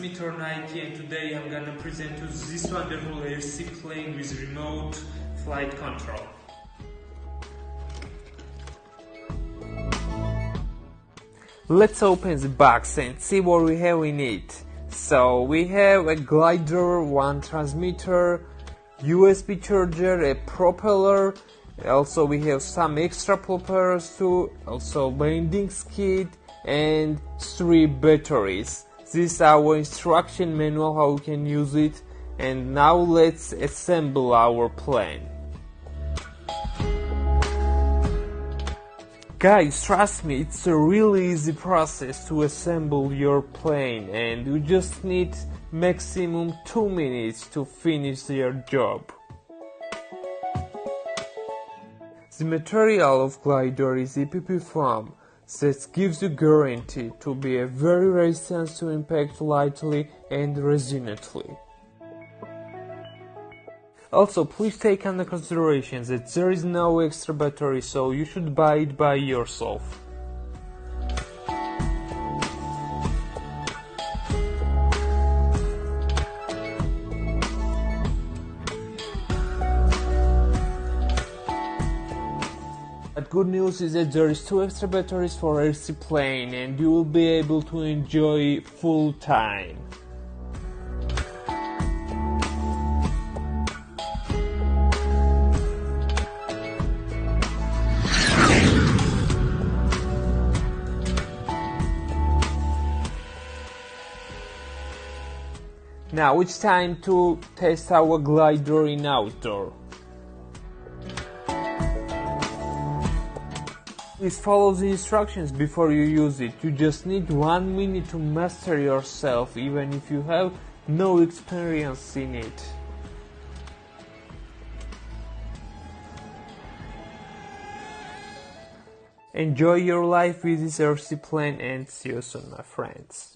transmitter Nike, and today I'm gonna present you this wonderful RC plane with remote flight control. Let's open the box and see what we have in it. So we have a glider, one transmitter, USB charger, a propeller. Also we have some extra propellers too, also landing skid and 3 batteries. This is our instruction manual how we can use it, and now let's assemble our plane. Guys, trust me, it's a really easy process to assemble your plane, and you just need maximum 2 minutes to finish your job. The material of glider is EPP foam that gives you guarantee to be a very resistant to impact lightly and resiliently. Also, please take into consideration that there is no extra battery, so you should buy it by yourself. But good news is that there is 2 extra batteries for RC plane, and you will be able to enjoy full time. Now it's time to test our glider in outdoor. Please follow the instructions before you use it. You just need 1 minute to master yourself, even if you have no experience in it. Enjoy your life with this RC plane, and see you soon, my friends.